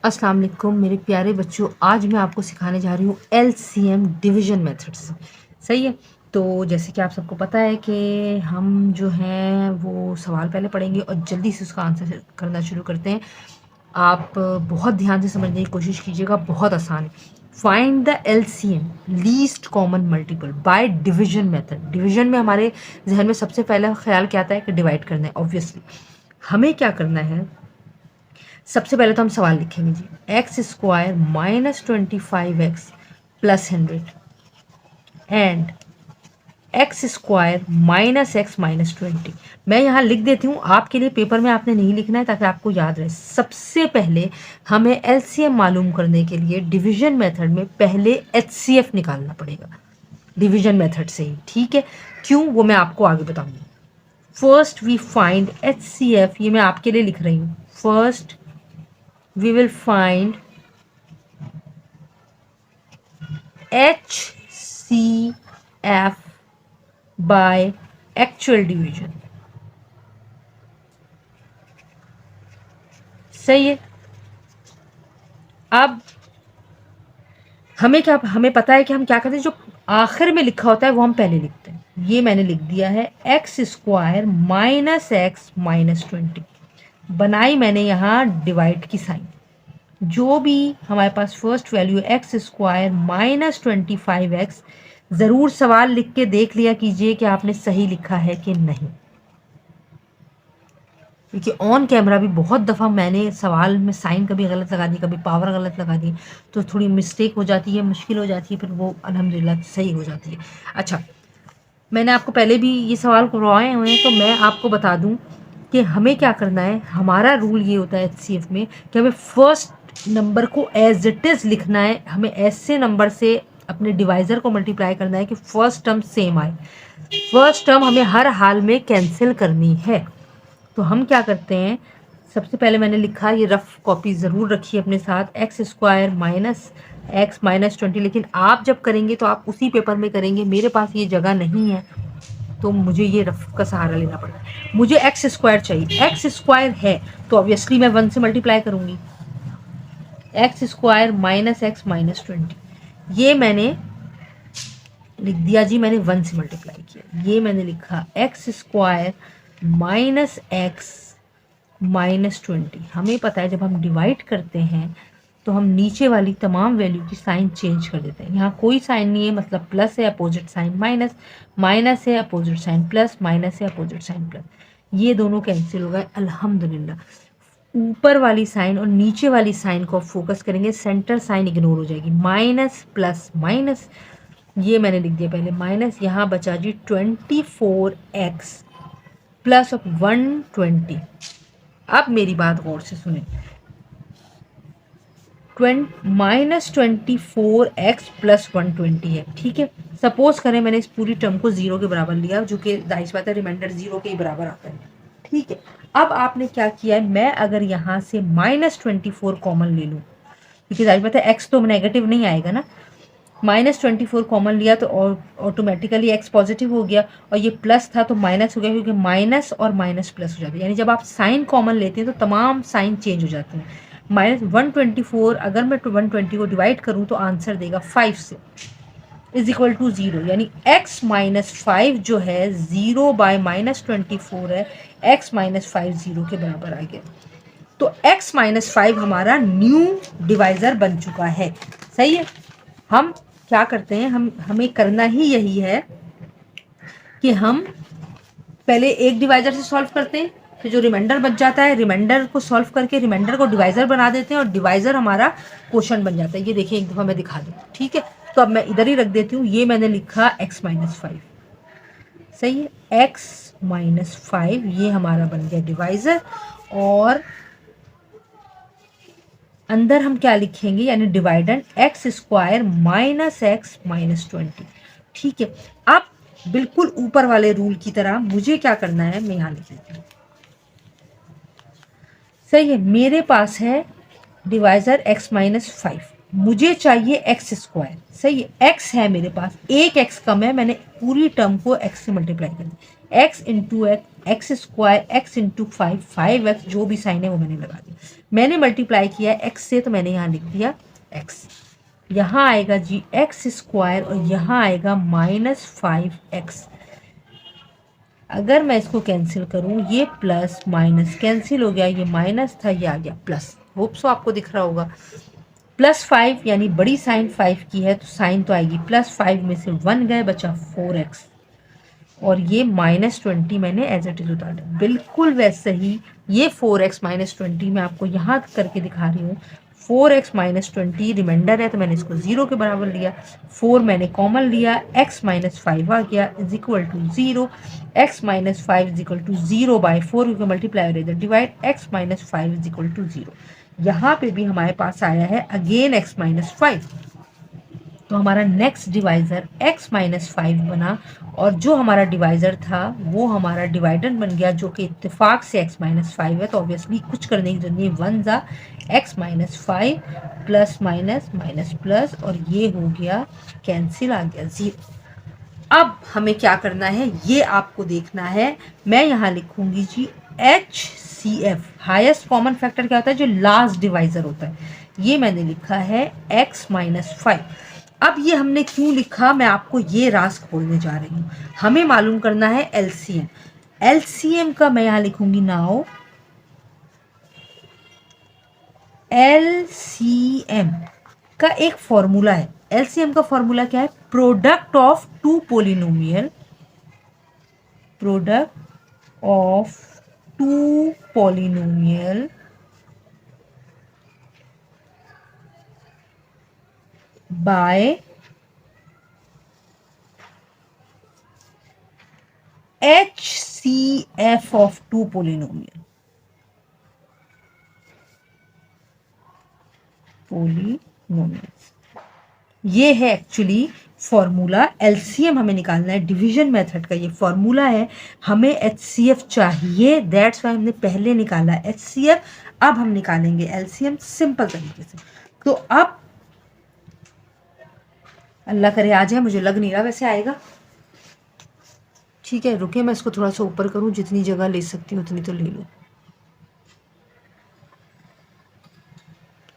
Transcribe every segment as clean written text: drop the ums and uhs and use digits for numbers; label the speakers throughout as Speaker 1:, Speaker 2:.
Speaker 1: अस्सलाम वालेकुम मेरे प्यारे बच्चों। आज मैं आपको सिखाने जा रही हूँ एलसीएम डिवीजन मेथड्स। सही है। तो जैसे कि आप सबको पता है कि हम जो हैं वो सवाल पहले पढ़ेंगे और जल्दी से उसका आंसर करना शुरू करते हैं। आप बहुत ध्यान से समझने की कोशिश कीजिएगा, बहुत आसान है। Find the LCM least common multiple by division method. Division में हमारे जहन में सबसे पहला ख्याल क्या आता है कि डिवाइड करना है। ऑब्वियसली हमें क्या करना है, सबसे पहले तो हम सवाल लिखेंगे जी, x square minus 25x plus 100 and x square minus x minus 20। मैं यहाँ लिख देती हूँ आपके लिए, पेपर में आपने नहीं लिखना है ताकि आपको याद रहे। सबसे पहले हमें एलसीएम मालूम करने के लिए डिवीजन मेथड में पहले एचसीएफ निकालना पड़ेगा, डिवीजन मेथड से ही। ठीक है, क्यों वो मैं आपको आगे बताऊंगी। फर्स्ट वी फाइंड एचसीएफ, ये मैं आपके लिए लिख रही हूँ। First we will find HCF by actual division। सही है। अब हमें पता है कि हम क्या करते हैं, जो आखिर में लिखा होता है वो हम पहले लिखते हैं। ये मैंने लिख दिया है x square minus x minus 20। बनाई मैंने यहाँ डिवाइड की साइन। जो भी हमारे पास first value x square minus 25x, ज़रूर सवाल लिख के देख लिया कीजिए कि आपने सही लिखा है कि नहीं, क्योंकि ऑन कैमरा भी बहुत दफ़ा मैंने सवाल में साइन कभी गलत लगा दी, कभी पावर गलत लगा दी, तो थोड़ी मिस्टेक हो जाती है, मुश्किल हो जाती है, फिर वो अल्हम्दुलिल्लाह सही हो जाती है। अच्छा, मैंने आपको पहले भी ये सवाल करवाए हुए हैं, तो मैं आपको बता दूं कि हमें क्या करना है। हमारा रूल ये होता है एचसीएफ में कि हमें फर्स्ट नंबर को एज इट इज़ लिखना है। हमें ऐसे नंबर से अपने डिवाइज़र को मल्टीप्लाई करना है कि फर्स्ट टर्म सेम आए। फर्स्ट टर्म हमें हर हाल में कैंसिल करनी है। तो हम क्या करते हैं, सबसे पहले मैंने लिखा, ये रफ कॉपी ज़रूर रखिए अपने साथ, x square minus x minus 20। लेकिन आप जब करेंगे तो आप उसी पेपर में करेंगे, मेरे पास ये जगह नहीं है तो मुझे ये रफ का सहारा लेना पड़ता है। मुझे एक्स स्क्वायर चाहिए, एक्स स्क्वायर है तो ऑब्वियसली मैं 1 से मल्टीप्लाई करूँगी। X square minus x minus 20, ये मैंने लिख दिया जी, मैंने 1 से मल्टीप्लाई किया। ये मैंने लिखा x square minus x minus 20। हमें पता है जब हम डिवाइड करते हैं तो हम नीचे वाली तमाम वैल्यू की साइन चेंज कर देते हैं। यहाँ कोई साइन नहीं है, मतलब प्लस है अपोजिट साइन माइनस, माइनस है अपोजिट साइन प्लस, माइनस है अपोजिट साइन प्लस। ये दोनों कैंसिल हो गए अल्हम्दुलिल्लाह। ऊपर वाली साइन और नीचे वाली साइन को फोकस करेंगे, सेंटर साइन इग्नोर हो जाएगी। माइनस प्लस माइनस, ये मैंने लिख दिया पहले माइनस। यहाँ बचा जी 24x प्लस 120। अब मेरी बात गौर से सुने, माइनस 24x प्लस 120 है। ठीक है, सपोज करें मैंने इस पूरी टर्म को 0 के बराबर लिया, जो कि जाहिर सी बात है रिमाइंडर 0 के ही बराबर आता है। ठीक है, अब आपने क्या किया है, मैं अगर यहाँ से माइनस 24 कॉमन ले लूँ, क्योंकि जाहिर बात है एक्स तो नेगेटिव नहीं आएगा ना, माइनस 24 कॉमन लिया तो ऑटोमेटिकली एक्स पॉजिटिव हो गया, और ये प्लस था तो माइनस हो गया, क्योंकि माइनस और माइनस प्लस हो जाता है। यानी जब आप साइन कॉमन लेते हैं तो तमाम साइन चेंज हो जाते हैं। माइनस 124, अगर मैं 120 को डिवाइड करूँ तो आंसर देगा 5 से, इज इक्वल टू 0। यानी x माइनस 5 जो है 0 बाय माइनस 24 है, x माइनस 5 0 के बराबर आ गया। तो x माइनस 5 हमारा न्यू डिवाइजर बन चुका है। सही है। हम क्या करते हैं, हमें करना ही यही है कि हम पहले एक डिवाइजर से सॉल्व करते हैं, फिर जो रिमाइंडर बच जाता है रिमाइंडर को सॉल्व करके रिमाइंडर को डिवाइजर बना देते हैं, और डिवाइजर हमारा क्वेश्चन बन जाता है। ये देखिए एक दफ़ा मैं दिखा दूँ। ठीक है, तो अब मैं इधर ही रख देती हूँ। ये मैंने लिखा x माइनस 5। सही है, x माइनस 5 ये हमारा बन गया डिवाइजर, और अंदर हम क्या लिखेंगे, यानी dividend x square minus x minus 20। ठीक है, अब बिल्कुल ऊपर वाले रूल की तरह मुझे क्या करना है, मैं यहाँ लिख लेती हूँ। सही है, मेरे पास है डिवाइजर x माइनस 5, मुझे चाहिए एक्स स्क्वायर। सही है, x है मेरे पास, एक x कम है, मैंने पूरी टर्म को x से मल्टीप्लाई कर दी। X into x square x into 5x जो भी साइन है वो मैंने लगा दिया। मैंने मल्टीप्लाई किया एक्स से तो मैंने यहाँ लिख दिया एक्स। यहाँ आएगा जी एक्स स्क्वायर और यहाँ आएगा -5x। अगर मैं इसको कैंसिल करूँ, ये प्लस माइनस कैंसिल हो गया, ये माइनस था, ये आ गया प्लस। होप सो आपको दिख रहा होगा। +5 यानी बड़ी साइन 5 की है तो साइन तो आएगी +5 में से 1 गए, बचा 4x और ये -20 मैंने एज इट इज उतार दिया। बिल्कुल वैसे ही ये 4x -20 मैं आपको यहाँ करके दिखा रही हूँ। 4x -20 रिमाइंडर है तो मैंने इसको 0 के बराबर लिया, 4 मैंने कॉमन लिया, x -5 आ गया is equal to 0, x -5 is equal to 0 by 4 क्योंकि मल्टीप्लाई और divide, x -5 is equal to 0। यहाँ पे भी हमारे पास आया है अगेन x -5, तो हमारा नेक्स्ट डिवाइज़र x -5 बना और जो हमारा डिवाइज़र था वो हमारा डिवाइडेंड बन गया जो कि इत्तेफाक से x -5 है। तो ऑब्वियसली कुछ करने की जरूरत नहीं, 1 जा x -5 plus minus minus plus और ये हो गया कैंसिल, आ गया 0। अब हमें क्या करना है ये आपको देखना है। मैं यहाँ लिखूंगी जी HCF, हाईएस्ट कॉमन फैक्टर क्या होता है, जो लास्ट डिवाइज़र होता है, ये मैंने लिखा है x -5। अब ये हमने क्यों लिखा, मैं आपको ये राज खोलने जा रही हूँ। हमें मालूम करना है LCM। LCM का मैं यहाँ लिखूंगी नाउ LCM का एक फॉर्मूला है। LCM का फॉर्मूला क्या है, product of two polynomial, product of two polynomial by HCF of two polynomial, ये है एक्चुअली फॉर्मूला। एलसीएम हमें निकालना है, डिवीजन मेथड का ये फॉर्मूला है। हमें एचसीएफ चाहिए, दैट्स वाई हमने पहले निकाला एचसीएफ, अब हम निकालेंगे एलसीएम सिंपल तरीके से। तो अब अल्लाह करे आ जाए, मुझे लग नहीं रहा वैसे आएगा। ठीक है रुके, मैं इसको थोड़ा सा ऊपर करूं, जितनी जगह ले सकती हूँ उतनी तो ले लो।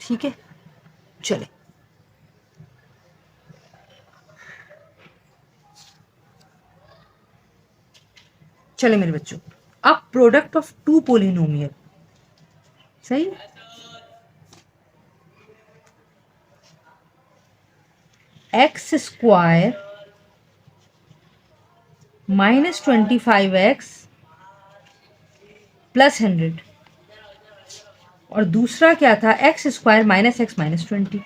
Speaker 1: ठीक है चले, चले मेरे बच्चों। अब प्रोडक्ट ऑफ टू पोलिनोमियल, सही, एक्स स्क्वायर -25x प्लस 100 और दूसरा क्या था, एक्स स्क्वायर -x -20।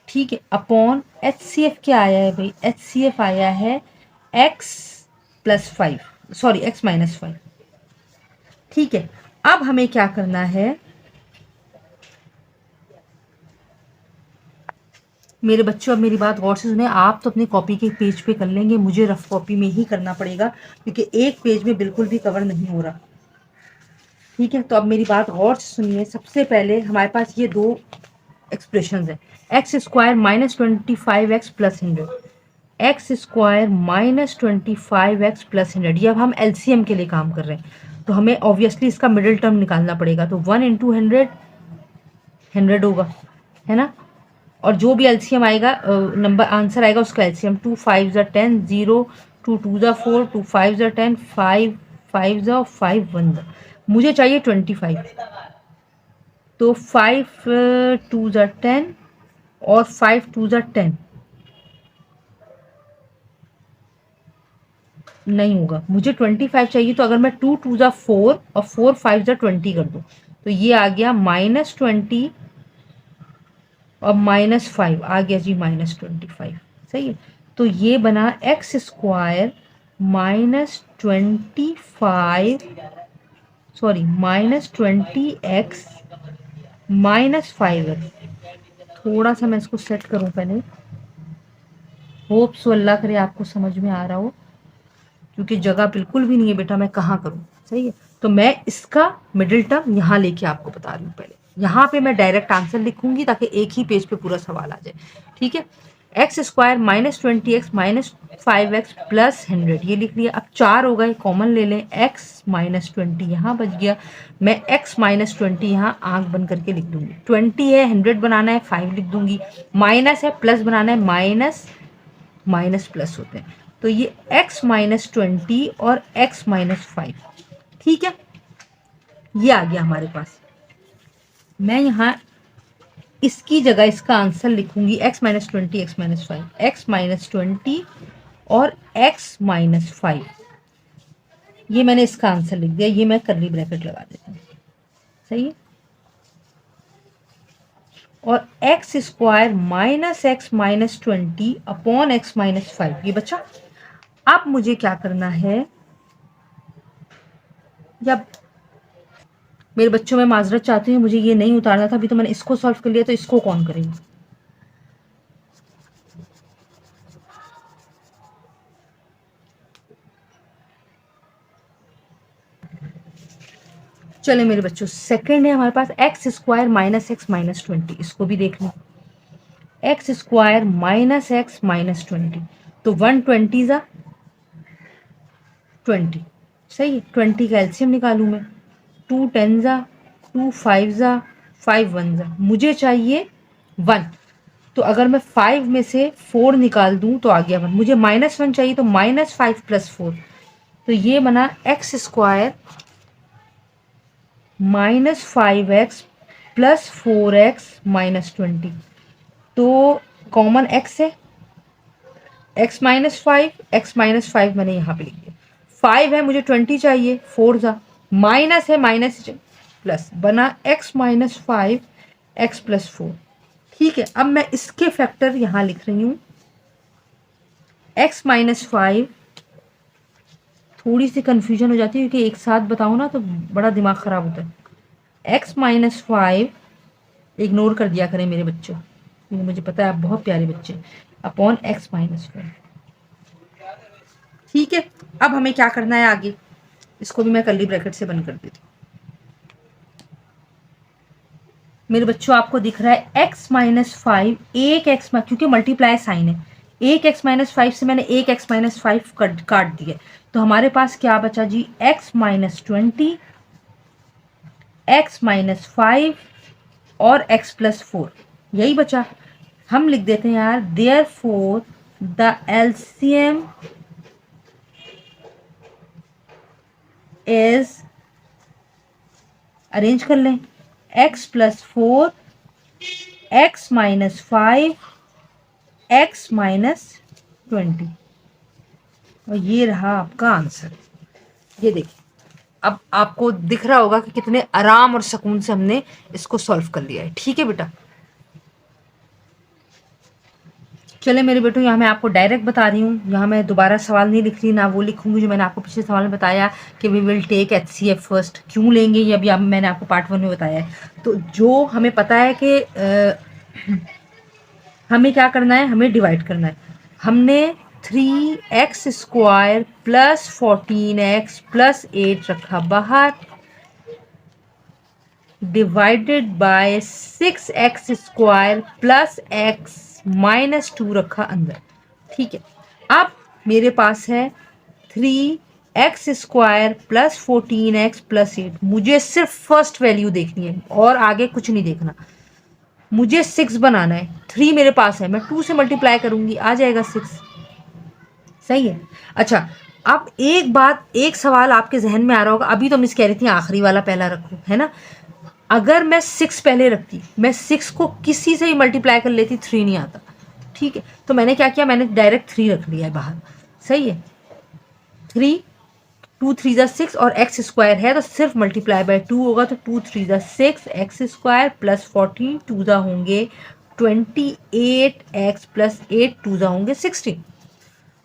Speaker 1: ठीक है, अपॉन HCF क्या आया है भाई, HCF आया है x +5, सॉरी x -5। ठीक है, अब हमें क्या करना है मेरे बच्चों, अब मेरी बात गौर से सुने। आप तो अपनी कॉपी के पेज पे कर लेंगे, मुझे रफ कॉपी में ही करना पड़ेगा क्योंकि एक पेज में बिल्कुल भी कवर नहीं हो रहा। ठीक है, तो अब मेरी बात गौर से सुनिए। सबसे पहले हमारे पास ये दो एक्सप्रेशंस है, x square -25x plus 100, x square -25x plus 100। ये अब हम LCM के लिए काम कर रहे हैं तो हमें ऑब्वियसली इसका मिडिल टर्म निकालना पड़ेगा। तो 1 × 100 100 होगा, है ना, और जो भी LCM आएगा नंबर आंसर आएगा उसका LCM 2 5 × 10 0 2 2 × 4 2 5 × 10 5 5 × 5 1 मुझे चाहिए 25, तो 5 2 × 10 और 5 2 × 10 नहीं होगा, मुझे 25 चाहिए। तो अगर मैं 2 2 × 4 और 4 5 × 20 कर दूं तो ये आ गया -20 और -5 आ गया जी -25, सही है। तो ये बना x square -25 sorry -20x -5x। थोड़ा सा मैं इसको सेट करूं पहले, होप सो अल्लाह करे आपको समझ में आ रहा हो, क्योंकि जगह बिल्कुल भी नहीं है बेटा, मैं कहाँ करूं, सही है। तो मैं इसका मिडिल टर्म यहाँ लेके आपको बता रही हूँ। पहले यहाँ पे मैं डायरेक्ट आंसर लिखूंगी ताकि एक ही पेज पे पूरा सवाल आ जाए। ठीक है, x square minus 20x minus 5x plus 100 ये लिख लिया। अब 4 हो गए, कॉमन ले लें, x माइनस 20 यहाँ बच गया। मैं x माइनस 20 यहाँ आंख बंद करके लिख दूंगी। 20 है, 100 बनाना है, 5 लिख दूंगी। माइनस है, प्लस बनाना है, माइनस माइनस प्लस होते हैं, तो ये x माइनस 20 और x माइनस 5। ठीक है, ये आ गया हमारे पास। मैं यहाँ इसकी जगह इसका आंसर लिखूंगी x minus 20 x minus 5, x minus 20 और x माइनस 5। ये मैंने इसका आंसर लिख दिया, ये मैं कर्ली ब्रैकेट लगा देती हूँ। सही है। और x square minus x minus 20 upon x minus 5 ये बचा। अब मुझे क्या करना है, या मेरे बच्चों में माजरत चाहती हूँ, मुझे ये नहीं उतारना था, अभी तो मैंने इसको सॉल्व कर लिया, तो इसको कौन करेगा। चले मेरे बच्चों, सेकंड है हमारे पास x square minus x minus 20, इसको भी देख लें। X square minus x minus 20, तो 120 जा 20, सही है। 20 का एलसीएम निकालूं मैं, 2 10 जा 2 5 जा 5 1 जा, मुझे चाहिए 1। तो अगर मैं 5 में से 4 निकाल दूं तो आ गया 1। मुझे माइनस 1 चाहिए, तो माइनस 5 प्लस 4, तो ये बना x square minus 5x plus 4x minus 20। तो कॉमन x है, x माइनस 5, एक्स माइनस 5 मैंने यहाँ पे लिख दिया। 5 है, मुझे 20 चाहिए, 4 जा माइनस है, माइनस प्लस बना x माइनस 5 एक्स प्लस 4। ठीक है, अब मैं इसके फैक्टर यहाँ लिख रही हूँ। x माइनस 5, थोड़ी सी कन्फ्यूजन हो जाती है क्योंकि एक साथ बताऊँ ना तो बड़ा दिमाग ख़राब होता है। x माइनस 5 इग्नोर कर दिया करें मेरे बच्चों, क्योंकि मुझे पता है आप बहुत प्यारे बच्चे, अपॉन x माइनस 5। ठीक है, अब हमें क्या करना है आगे, इसको भी मैं कर्ली ब्रैकेट से बंद कर देती हूँ। मेरे बच्चों आपको दिख रहा है x माइनस 5 एक x, क्योंकि मल्टीप्लाई साइन है, एक x माइनस 5 से मैंने एक x माइनस 5 काट दिया, तो हमारे पास क्या बचा जी, x माइनस 20 x माइनस 5 और x प्लस 4, यही बचा। हम लिख देते हैं यार, therefore the LCM is, arrange कर लें, x plus 4 x minus 5 x minus 20, और ये रहा आपका आंसर। ये देखिए, अब आपको दिख रहा होगा कि कितने आराम और सुकून से हमने इसको सॉल्व कर लिया है। ठीक है बेटा, चले मेरे बेटो, यहाँ मैं आपको डायरेक्ट बता रही हूँ, यहाँ मैं दोबारा सवाल नहीं लिख रही, ना वो लिखूंगी जो मैंने आपको पिछले सवाल में बताया कि we will take HCF first. क्यों लेंगे ये अभी मैंने आपको पार्ट 1 में बताया है। तो जो हमें पता है कि हमें क्या करना है, हमें डिवाइड करना है। हमने 3x square plus 14x plus 8 रखा बाहर, divided by 6x square plus x minus 2 रखा अंदर। ठीक है, अब मेरे पास है 3x square plus 14x plus 8। मुझे सिर्फ फर्स्ट वैल्यू देखनी है और आगे कुछ नहीं देखना, मुझे 6 बनाना है। 3 मेरे पास है, मैं 2 से मल्टीप्लाई करूंगी, आ जाएगा 6। सही है। अच्छा, अब एक बात, एक सवाल आपके जहन में आ रहा होगा, अभी तो मिस कह रही थी आखिरी वाला पहला रखो, है ना। अगर मैं 6 पहले रखती, मैं 6 को किसी से ही मल्टीप्लाई कर लेती, 3 नहीं आता। ठीक है, तो मैंने क्या किया, मैंने डायरेक्ट 3 रख लिया है बाहर। सही है, 3 2 3 जा 6 और एक्स स्क्वायर है तो सिर्फ मल्टीप्लाई बाय 2 होगा, तो 2 3 जा 6 एक्स स्क्वायर प्लस 14 2 जा होंगे 28 एक्स प्लस 8 2 जा होंगे 16।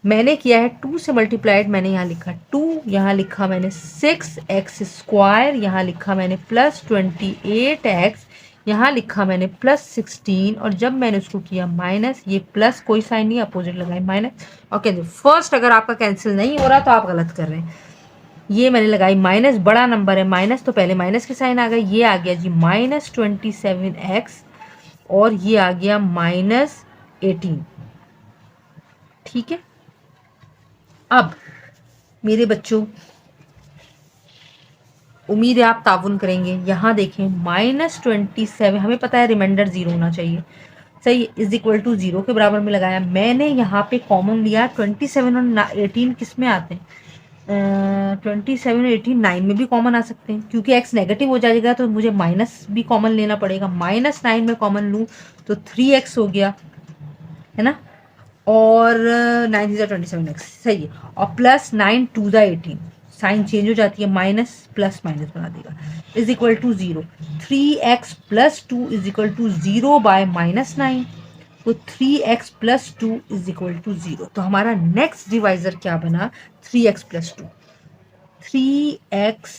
Speaker 1: मैंने किया है 2 से मल्टीप्लाइड, मैंने यहाँ लिखा 2, यहाँ लिखा मैंने 6 एक्स स्क्वायर, यहाँ लिखा मैंने प्लस 28 एक्स, यहाँ लिखा मैंने प्लस 16, और जब मैंने उसको किया माइनस, ये प्लस कोई साइन नहीं, अपोजिट लगाए माइनस। और कैंसिल, फर्स्ट अगर आपका कैंसिल नहीं हो रहा तो आप गलत कर रहे हैं। ये मैंने लगाई माइनस, बड़ा नंबर है माइनस, तो पहले माइनस के साइन आ गए, ये आ गया जी माइनस 27 एक्स, और ये आ गया माइनस 18। ठीक है, अब मेरे बच्चों उम्मीद है आप ताउन करेंगे। यहाँ देखें -27, हमें पता है रिमाइंडर 0 होना चाहिए, सही, इज इक्वल टू 0 के बराबर में लगाया। मैंने यहाँ पे कॉमन लिया 27 और 18 किस में आते हैं, 27 और 18 9 में भी कॉमन आ सकते हैं, क्योंकि x नेगेटिव हो जाएगा तो मुझे माइनस भी कॉमन लेना पड़ेगा। -9 में कॉमन लूँ तो 3x हो गया, है ना, और 9 × 27x, सही है, और +9 2 × 18, साइन चेंज हो जाती है, माइनस प्लस माइनस बना देगा, is equal to 0। 3x + 2 is equal to 0 by -9, तो 3x + 2 इज इक्वल टू 0। तो हमारा नेक्स्ट डिवाइजर क्या बना, 3x + 2, 3x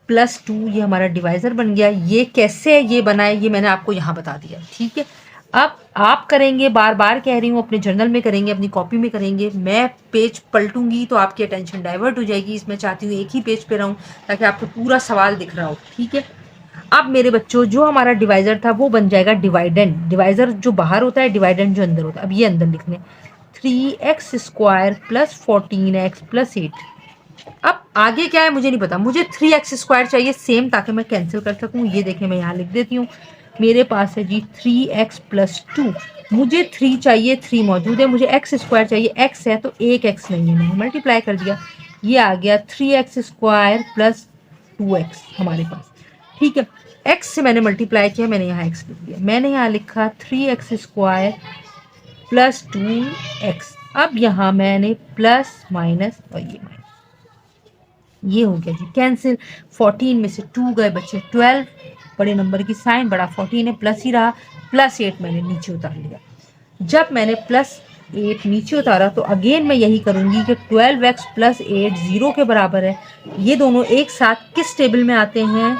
Speaker 1: + 2 ये हमारा डिवाइजर बन गया। ये कैसे ये बना है ये मैंने आपको यहाँ बता दिया, ठीक है। अब आप करेंगे, बार बार कह रही हूँ, अपने जर्नल में करेंगे, अपनी कॉपी में करेंगे। मैं पेज पलटूंगी तो आपकी अटेंशन डाइवर्ट हो जाएगी, इसमें चाहती हूँ एक ही पेज पे रहूँ ताकि आपको पूरा सवाल दिख रहा हो, ठीक है। अब मेरे बच्चों जो हमारा डिवाइजर था वो बन जाएगा डिवाइडेंड। डिवाइजर जो बाहर होता है, डिवाइडेंड जो अंदर होता है। अब ये अंदर लिख लें, 3x² + 14x + 8। अब आगे क्या है मुझे नहीं पता, मुझे 3x² चाहिए सेम, ताकि मैं कैंसिल कर सकूं। ये देखें, मैं यहाँ लिख देती हूँ, मेरे पास है जी 3x + 2, मुझे 3 चाहिए, 3 मौजूद है, मुझे x² चाहिए, x है तो एक x नहीं है, मैंने मल्टीप्लाई कर दिया, ये आ गया 3x² + 2x हमारे पास, ठीक है। x से मैंने मल्टीप्लाई किया, मैंने यहाँ x लिख दिया, मैंने यहाँ लिखा 3x² + 2x। अब यहाँ मैंने प्लस माइनस और ये हो गया जी कैंसिल। 14 में से 2 गए, बच्चे 12, बड़े नंबर की साइन, बड़ा 14 है, प्लस ही रहा, +8 मैंने नीचे उतार लिया। जब मैंने +8 नीचे उतारा तो अगेन मैं यही करूंगी कि 12x + 8 0 के बराबर है। ये दोनों एक साथ किस टेबल में आते हैं,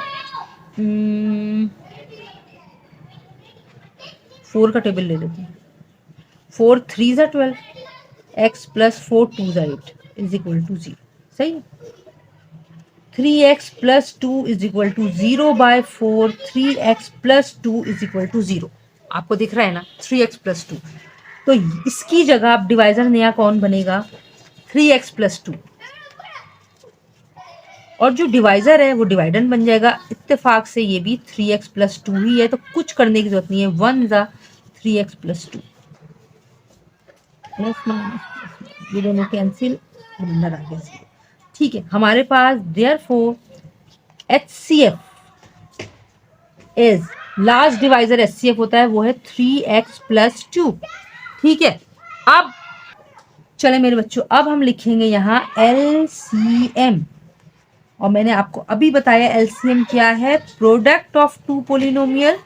Speaker 1: 4 का टेबल ले लेते हैं। 4 3 × 12, x + 4 2 × 8 इज इक्वल टू 0, सही है। 3x + 2 is equal to 0 by 4, 3x + 2 is equal to 0। आपको दिख रहा है ना, 3x + 2। तो इसकी जगह अब डिवाइजर नया कौन बनेगा, 3x + 2, और जो डिवाइजर है वो डिवाइडेंड बन जाएगा। इत्तेफाक से ये भी 3x + 2 ही है, तो कुछ करने की जरूरत नहीं है, 1 × 3x + 2, ये दोनों कैंसिल, अंदर आ गया 0, ठीक है। हमारे पास therefore HCF is, last divisor HCF होता है वो है 3x + 2, ठीक है। अब चले मेरे बच्चों, अब हम लिखेंगे यहाँ LCM, और मैंने आपको अभी बताया LCM क्या है, product of 2 polynomial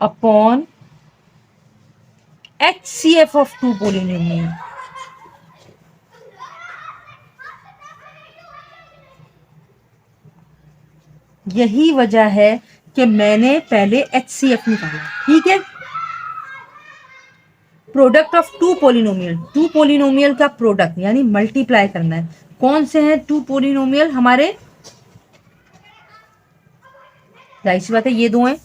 Speaker 1: upon HCF of 2 polynomial. यही वजह है कि मैंने पहले HCF निकाला, ठीक है। प्रोडक्ट ऑफ 2 पोलिनोमियल, 2 पोलिनोमियल का प्रोडक्ट यानी मल्टीप्लाई करना है। कौन से हैं 2 पोलिनोमियल हमारे, जाहिर सी बात है ये दो हैं,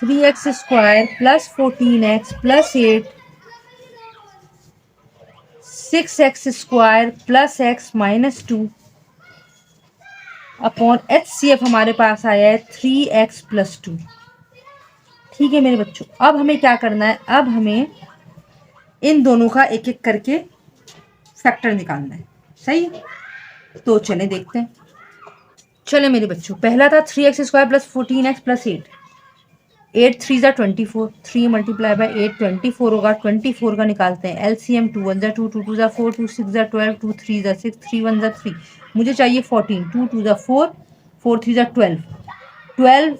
Speaker 1: 3x² + 14x + 8, 6x² + x - 2 upon HCF हमारे पास आया है 3x + 2, ठीक है मेरे बच्चों। अब हमें क्या करना है, अब हमें इन दोनों का एक एक करके फैक्टर निकालना है, सही है। तो चले देखते हैं, चले मेरे बच्चों, पहला था 3x² + 14x + 8, 8 3 × 24, 3 × 8 24 होगा, 24 का निकालते हैं LCM, 2 1 × 2, 2 2 × 4, 2 6 × 12, 2 3 × 6, 3 1 × 3, मुझे चाहिए 14, 2 2 × 4, 4 3 × 12, 12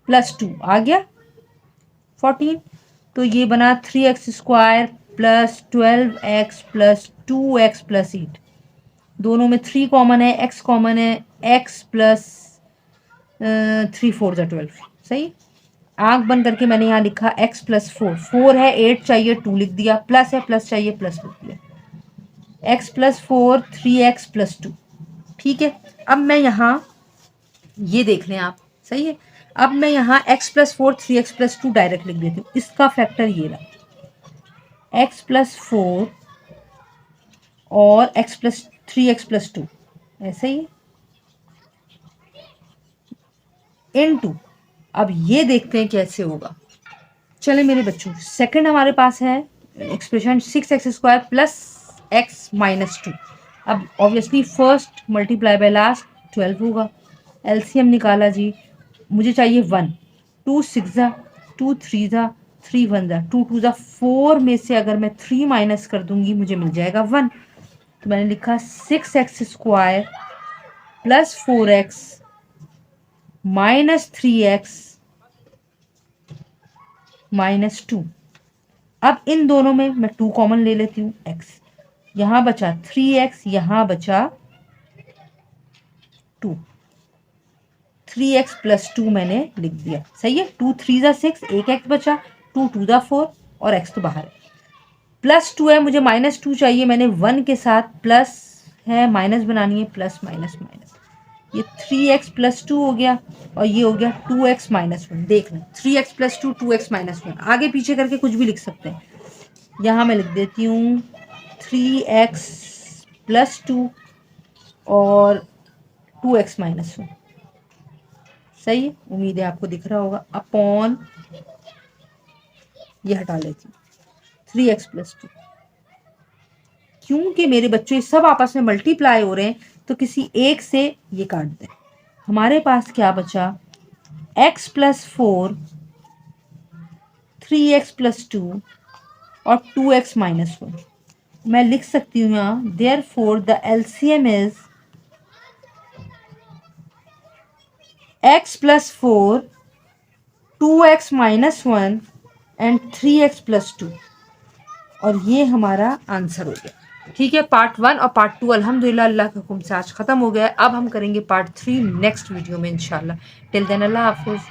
Speaker 1: + 2 आ गया 14, तो ये बना 3x² + 12x + 2x + 8, दोनों में 3 कॉमन है, x कॉमन है, x + 3 4 × 12, सही। आंख बंद करके मैंने यहाँ लिखा x + 4, 4 है, 8 चाहिए 2 लिख दिया, प्लस है प्लस चाहिए प्लस लिख दिया, x + 4 3x + 2, ठीक है, अब मैं यहाँ ये देख लें आप, सही है। अब मैं यहाँ x+4 3x+2 डायरेक्ट लिख देती हूँ। इसका फैक्टर ये रहा x+4 और x+3x+2 ऐसे ही इनटू, अब ये देखते हैं कैसे होगा। चले मेरे बच्चों, सेकंड हमारे पास है एक्सप्रेशन 6x² प्लस x-2। अब obviously first multiply by last 12 होगा। एलसीएम निकाला जी, मुझे चाहिए 1, 2 6 जा, 2 3 जा, 3 1 जा, 2 2 जा, 4 में से अगर मैं 3 माइनस कर दूंगी मुझे मिल जाएगा 1। तो मैंने लिखा 6x² plus 4x minus 3x minus 2। अब इन दोनों में मैं 2 कॉमन ले लेती हूँ, x यहाँ बचा 3x, यहाँ बचा 2, 3x प्लस 2 मैंने लिख दिया, सही है। 2 3 जा 6, एक x बचा, 2 2 जा 4 और x तो बाहर है। प्लस 2 है, मुझे माइनस 2 चाहिए, मैंने 1 के साथ प्लस है माइनस बनानी है, प्लस माइनस माइनस, ये 3x प्लस 2 हो गया और ये हो गया 2x माइनस 1। देख लें 3x प्लस 2 2x माइनस 1, आगे पीछे करके कुछ भी लिख सकते हैं। यहाँ मैं लिख देती हूँ 3x प्लस 2 और 2x माइनस 1, सही है। उम्मीद है आपको दिख रहा होगा। अपॉन ये हटा लेती हूँ 3x प्लस 2, क्योंकि मेरे बच्चों सब आपस में मल्टीप्लाई हो रहे हैं तो किसी एक से ये काट दें। हमारे पास क्या बचा, x+4 3x प्लस 2 और 2x माइनस 1। मैं लिख सकती हूँ यहाँ therefore the LCM is x+4 2x minus 1 and 3x plus 2, और ये हमारा आंसर हो गया। ठीक है, पार्ट 1 और पार्ट 2 अल्हम्दुलिल्लाह अल्लाह के हुक्म से आज ख़त्म हो गया है। अब हम करेंगे पार्ट 3 नेक्स्ट वीडियो में इंशाल्लाह। टिल देन अल्लाह हाफिज़।